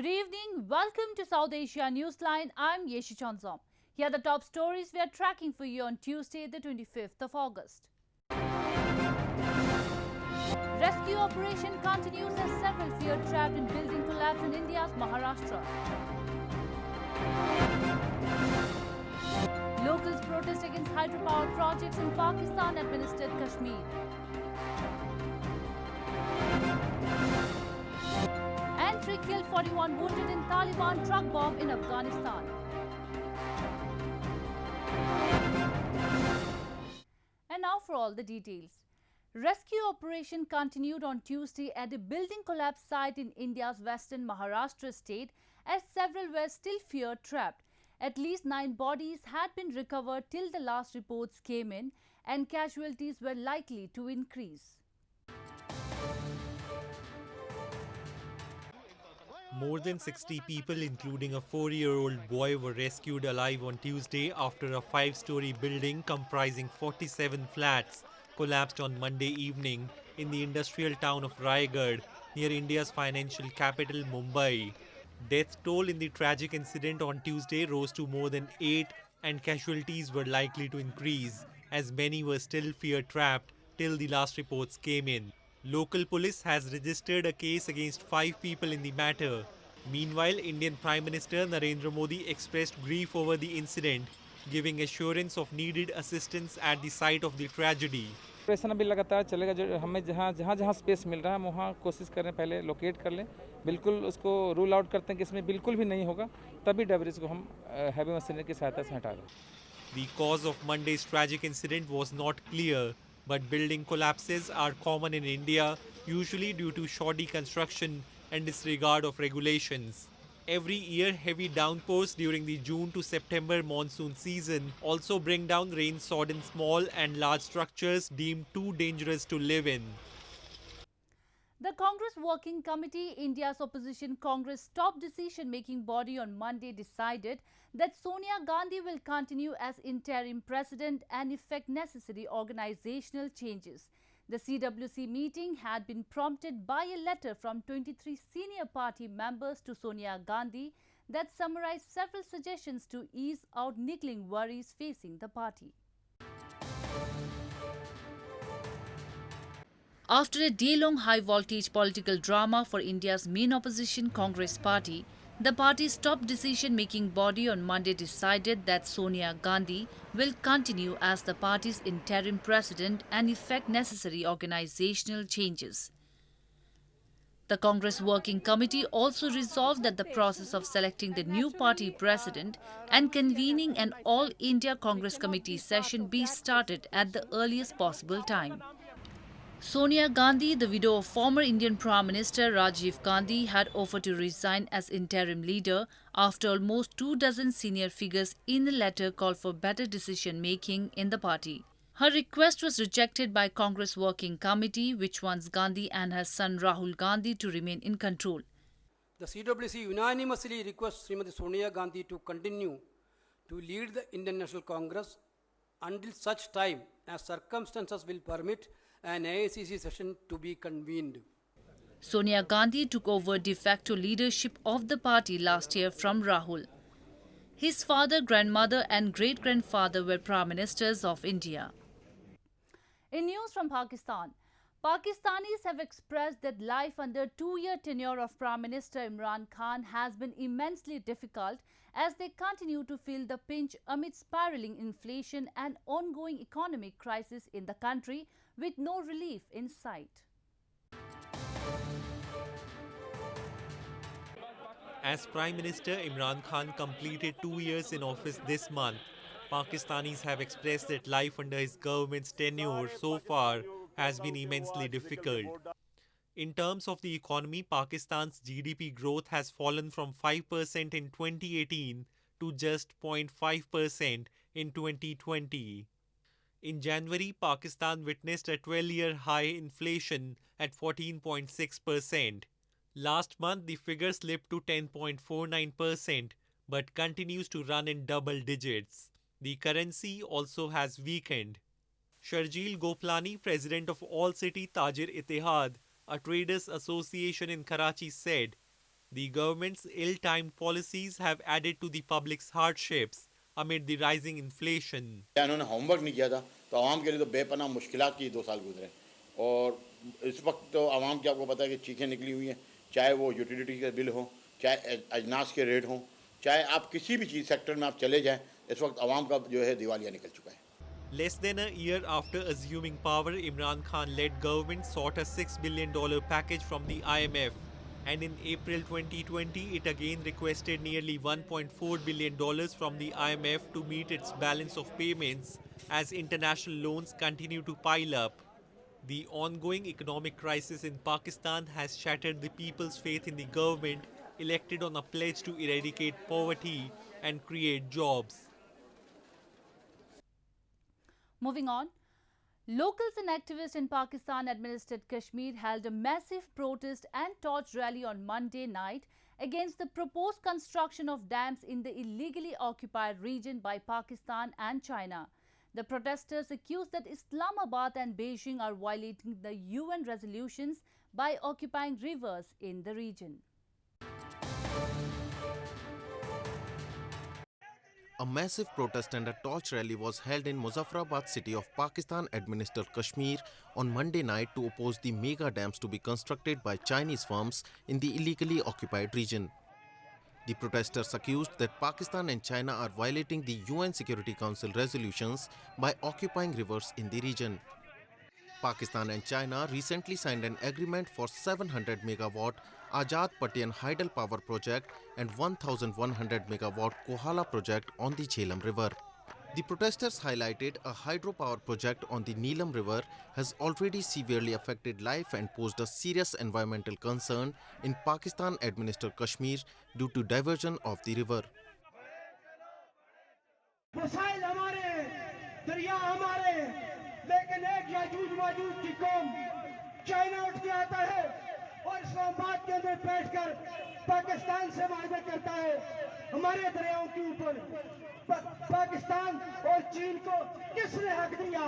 Good evening. Welcome to South Asia Newsline. I'm Yeshi Chanzom. Here are the top stories we are tracking for you on Tuesday, the 25th of August. Rescue operation continues as several fear trapped in building collapse in India's Maharashtra. Locals protest against hydropower projects in Pakistan-administered Kashmir. Entry killed 41 wounded in Taliban truck bomb in Afghanistan. And now for all the details. Rescue operation continued on Tuesday at a building collapse site in India's western Maharashtra state as several were still fear trapped. At least 9 bodies had been recovered till the last reports came in, and casualties were likely to increase. More than 60 people, including a 4-year-old boy, were rescued alive on Tuesday after a 5-story building comprising 47 flats collapsed on Monday evening in the industrial town of Raigad, near India's financial capital, Mumbai. Death toll in the tragic incident on Tuesday rose to more than 8, and casualties were likely to increase, as many were still fear-trapped till the last reports came in. Local police has registered a case against 5 people in the matter. Meanwhile, Indian Prime Minister Narendra Modi expressed grief over the incident, giving assurance of needed assistance at the site of the tragedy. Operation अभी लगातार चलेगा। जो हमें जहाँ जहाँ जहाँ space मिल रहा है हम वहाँ कोशिश करें, पहले लोकेट कर लें, बिल्कुल उसको रूल आउट करते हैं कि इसमें बिल्कुल भी नहीं होगा, तभी डेब्रिस को हम हैवी मशीनरी की सहायता से हटा दें। The cause of Monday's tragic incident was not clear, but building collapses are common in India, usually due to shoddy construction and disregard of regulations. Every year, heavy downpours during the June to September monsoon season also bring down rain-sodden small and large structures deemed too dangerous to live in. The Congress Working Committee, India's opposition Congress top decision-making body, on Monday decided that Sonia Gandhi will continue as interim president and effect necessary organizational changes. The CWC meeting had been prompted by a letter from 23 senior party members to Sonia Gandhi that summarized several suggestions to ease out niggling worries facing the party. After a day-long high-voltage political drama for India's main opposition Congress party, the party's top decision-making body on Monday decided that Sonia Gandhi will continue as the party's interim president and effect necessary organizational changes. The Congress Working Committee also resolved that the process of selecting the new party president and convening an All-India Congress Committee session be started at the earliest possible time. Sonia Gandhi, the widow of former Indian Prime Minister Rajiv Gandhi, had offered to resign as interim leader after almost 24 senior figures in a letter called for better decision-making in the party. Her request was rejected by Congress Working Committee, which wants Gandhi and her son Rahul Gandhi to remain in control. The CWC unanimously requests Srimati Sonia Gandhi to continue to lead the Indian National Congress until such time as circumstances will permit an AICC session to be convened. Sonia Gandhi took over de facto leadership of the party last year from Rahul. His father, grandmother and great-grandfather were Prime Ministers of India. In news from Pakistan, Pakistanis have expressed that life under 2-year tenure of Prime Minister Imran Khan has been immensely difficult as they continue to feel the pinch amid spiraling inflation and ongoing economic crisis in the country, with no relief in sight. As Prime Minister, Imran Khan completed 2 years in office this month. Pakistanis have expressed that life under his government's tenure so far has been immensely difficult. In terms of the economy, Pakistan's GDP growth has fallen from 5% in 2018 to just 0.5% in 2020. In January, Pakistan witnessed a 12-year high inflation at 14.6%. Last month, the figure slipped to 10.49%, but continues to run in double digits. The currency also has weakened. Sharjeel Goplani, president of All City Tajir Ittihad, a traders association in Karachi, said, The government's ill-timed policies have added to the public's hardships amid the rising inflation. इन्होंने homework नहीं किया था तो आवाम के लिए तो बेपनाह मुश्किलात की 2 साल गुजरे और इस वक्त तो आवाम की आपको पता है कि चीखें निकली हुई हैं, चाहे वो यूटिलिटी के बिल हों, चाहे अजनास के रेट हों, चाहे आप किसी भी चीज़ सेक्टर में आप चले जाएं, इस वक्त आवाम का जो है दिवालिया निकल चुका है. Less than a year after assuming power, Imran Khan-led government sought a $6 billion package from the IMF. And in April 2020, it again requested nearly $1.4 billion from the IMF to meet its balance of payments as international loans continue to pile up. The ongoing economic crisis in Pakistan has shattered the people's faith in the government, elected on a pledge to eradicate poverty and create jobs. Moving on, locals and activists in Pakistan-administered Kashmir held a massive protest and torch rally on Monday night against the proposed construction of dams in the illegally occupied region by Pakistan and China. The protesters accused that Islamabad and Beijing are violating the UN resolutions by occupying rivers in the region. A massive protest and a torch rally was held in Muzaffarabad city of Pakistan-administered Kashmir on Monday night to oppose the mega dams to be constructed by Chinese firms in the illegally occupied region. The protesters accused that Pakistan and China are violating the UN Security Council resolutions by occupying rivers in the region. Pakistan and China recently signed an agreement for 700 megawatt Ajad Patian Hydel Power Project and 1100 megawatt Kohala project on the Jhelum River. The protesters highlighted a hydropower project on the Neelam River has already severely affected life and posed a serious environmental concern in Pakistan-administered Kashmir due to diversion of the river. और इस्लामाबाद के अंदर बैठकर पाकिस्तान से वायदा करता है हमारे दरियाओं के ऊपर पाकिस्तान और चीन को किसने हक दिया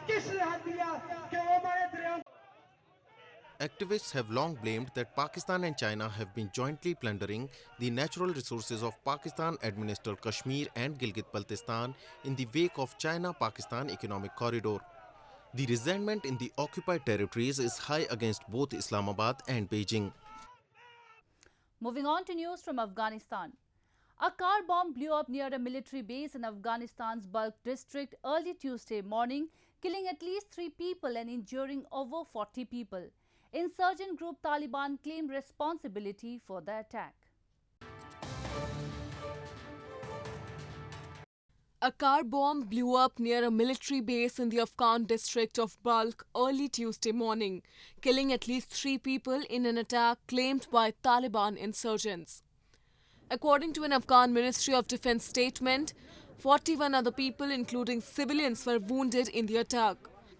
कि वो हमारे दरियाओं. Activists have long blamed that Pakistan and China have been jointly plundering the natural resources of Pakistan-administered Kashmir and Gilgit-Baltistan in the wake of China-Pakistan economic corridor. The resentment in the occupied territories is high against both Islamabad and Beijing. Moving on to news from Afghanistan. A car bomb blew up near a military base in Afghanistan's Balkh district early Tuesday morning, killing at least 3 people and injuring over 40 people. Insurgent group Taliban claimed responsibility for the attack. A car bomb blew up near a military base in the Afghan district of Balkh early Tuesday morning, killing at least 3 people in an attack claimed by Taliban insurgents. According to an Afghan Ministry of Defense statement, 41 other people, including civilians, were wounded in the attack.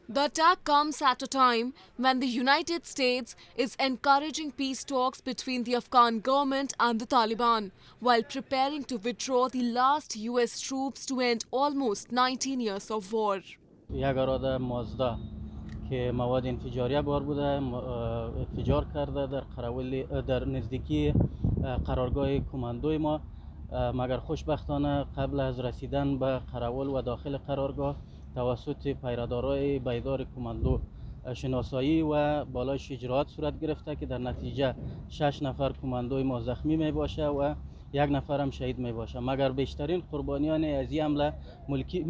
The attack comes at a time when the United States is encouraging peace talks between the Afghan government and the Taliban, while preparing to withdraw the last US troops to end almost 19 years of war. یک اراده مازدا که مواد انفجاریه بار بوده انفجار کرده در نزدیکی قرارگاه کماندوی ما، مگر خوشبختانه قبل از رسیدن به قراول و داخل قرارگاه توسط پیرادارای بیدار کماندو شناسایی و بالاش اجراعات صورت گرفته که در نتیجه 6 نفر کماندوی ما زخمی می باشه و 1 نفر هم شهید می باشه، مگر بیشترین قربانیان از این حمله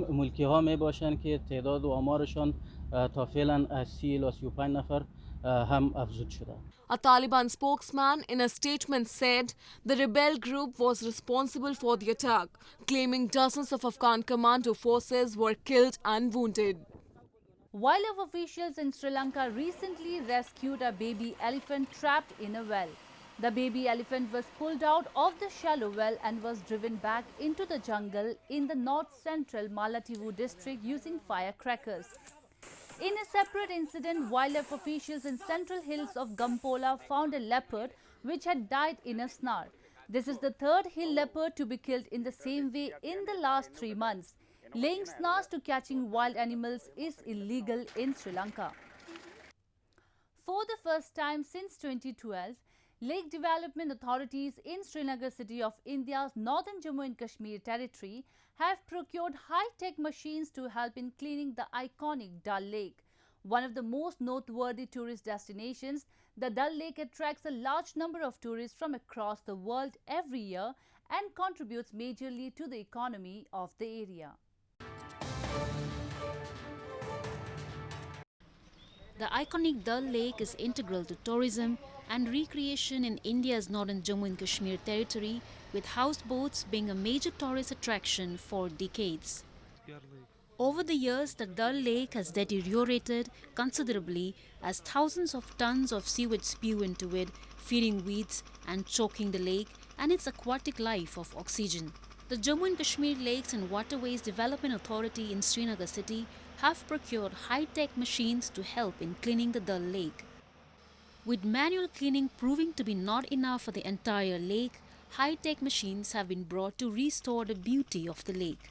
ملکی ها می باشند که تعداد و آمارشان تا فعلا از 30 الی 35 نفر هم افزود شده. A Taliban spokesman in a statement said the rebel group was responsible for the attack, claiming dozens of Afghan commando forces were killed and wounded. Wildlife officials in Sri Lanka recently rescued a baby elephant trapped in a well. The baby elephant was pulled out of the shallow well and was driven back into the jungle in the north-central Malativu district using firecrackers. In a separate incident, wildlife officials in central hills of Gampola found a leopard which had died in a snare. This is the 3rd hill leopard to be killed in the same way in the last 3 months. Laying snares to catching wild animals is illegal in Sri Lanka. For the first time since 2012, Lake development authorities in Srinagar city of India's northern Jammu and Kashmir territory have procured high-tech machines to help in cleaning the iconic Dal Lake. One of the most noteworthy tourist destinations, the Dal Lake attracts a large number of tourists from across the world every year and contributes majorly to the economy of the area. The iconic Dal Lake is integral to tourism and recreation in India's northern Jammu and Kashmir territory, with houseboats being a major tourist attraction for decades. Over the years, the Dal Lake has deteriorated considerably as thousands of tons of sewage spew into it, feeding weeds and choking the lake and its aquatic life of oxygen. The Jammu and Kashmir Lakes and Waterways Development Authority in Srinagar city have procured high-tech machines to help in cleaning the Dal Lake. With manual cleaning proving to be not enough for the entire lake, high-tech machines have been brought to restore the beauty of the lake.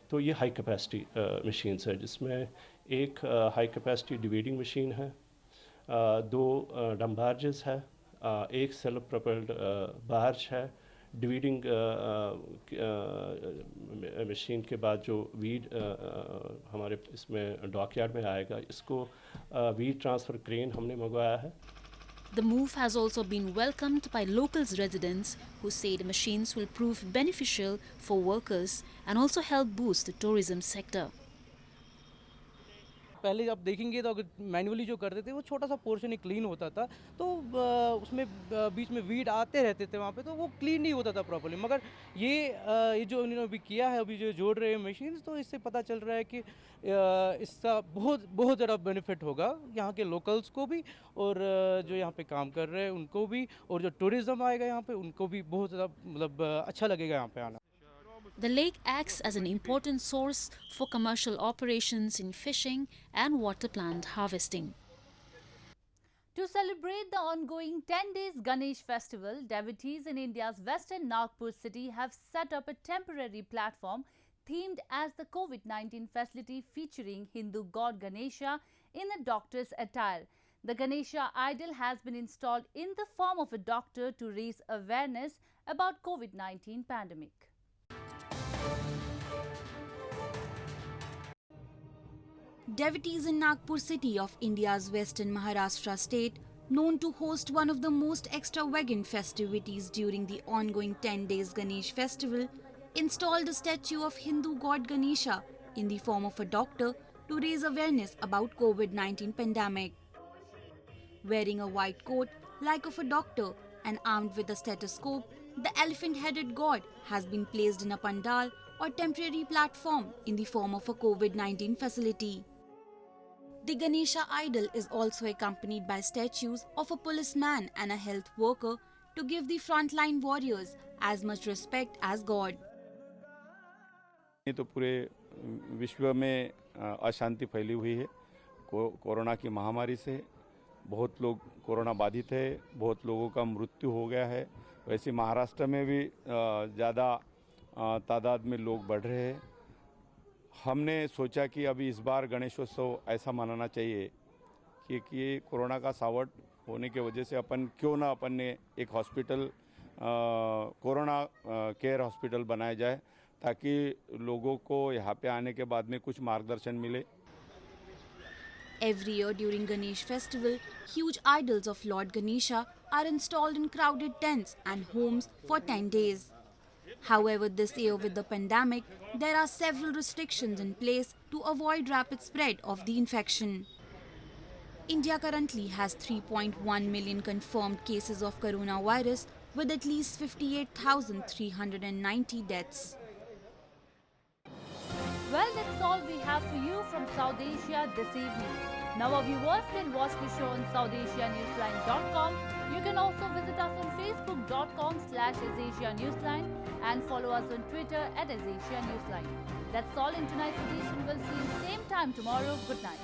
तो ये high capacity machines है, जिसमें एक high capacity dividing machine है, दो डम barges है, एक सेल्फ प्रोपेल्ड बार्ज है. डिवीडिंग मशीन के बाद जो वीड हमारे इसमें डॉकयार्ड में आएगा, इसको वीड ट्रांसफ़र क्रेन हमने मंगवाया है. The move has also been welcomed by locals residents who say the machines will prove beneficial for workers and also help boost the tourism sector. पहले आप देखेंगे तो अगर मैनुअली जो करते थे वो छोटा सा पोर्शन ही क्लीन होता था, तो उसमें बीच में वीड आते रहते थे वहाँ पे, तो वो क्लीन नहीं होता था प्रॉपर्ली. मगर ये जो उन्होंने अभी किया है, अभी जो जोड़ रहे हैं मशीन्स, तो इससे पता चल रहा है कि इसका बहुत ज़्यादा बेनिफिट होगा यहाँ के लोकल्स को भी, और जो यहाँ पे काम कर रहे हैं उनको भी, और जो टूरिज़्म आएगा यहाँ पे उनको भी बहुत ज़्यादा मतलब अच्छा लगेगा यहाँ पे आना. The lake acts as an important source for commercial operations in fishing and water plant harvesting. To celebrate the ongoing 10 days Ganesh festival, devotees in India's western Nagpur city have set up a temporary platform themed as the COVID-19 facility, featuring Hindu god Ganesha in a doctor's attire. The Ganesha idol has been installed in the form of a doctor to raise awareness about COVID-19 pandemic. Devotees in Nagpur city of India's western Maharashtra state, known to host one of the most extravagant festivities during the ongoing 10 days Ganesh festival, installed a statue of Hindu god Ganesha in the form of a doctor to raise awareness about COVID-19 pandemic. Wearing a white coat like of a doctor and armed with a stethoscope, the elephant-headed god has been placed in a pandal or temporary platform in the form of a COVID-19 facility. The Ganesha idol is also accompanied by statues of a policeman and a health worker to give the frontline warriors as much respect as God. ये तो पूरे विश्व में अशांति फैली हुई है. Corona की महामारी से बहुत लोग कोरोना बाधित है, बहुत लोगों का मृत्यु हो गया है. वैसे महाराष्ट्र में भी ज़्यादा तादाद में लोग बढ़ रहे हैं. हमने सोचा कि अभी इस बार गणेशोत्सव ऐसा मनाना चाहिए कि कोरोना का सावट होने की वजह से क्यों ना अपन ने एक हॉस्पिटल, कोरोना केयर हॉस्पिटल बनाया जाए, ताकि लोगों को यहाँ पे आने के बाद में कुछ मार्गदर्शन मिले. Every year during Ganesh festival, huge idols of Lord Ganesha are installed in crowded tents and homes for 10 days. However, this year with the pandemic, there are several restrictions in place to avoid rapid spread of the infection. India currently has 3.1 million confirmed cases of coronavirus, with at least 58,390 deaths. Well, that's all we have for you from South Asia this evening. Now our viewers can watch the show on SouthAsiaNewsline.com. You can also visit us on Facebook.com/AsAsiaNewsline and follow us on Twitter @AsAsiaNewsline. That's all in tonight's edition. We'll see you same time tomorrow. Good night.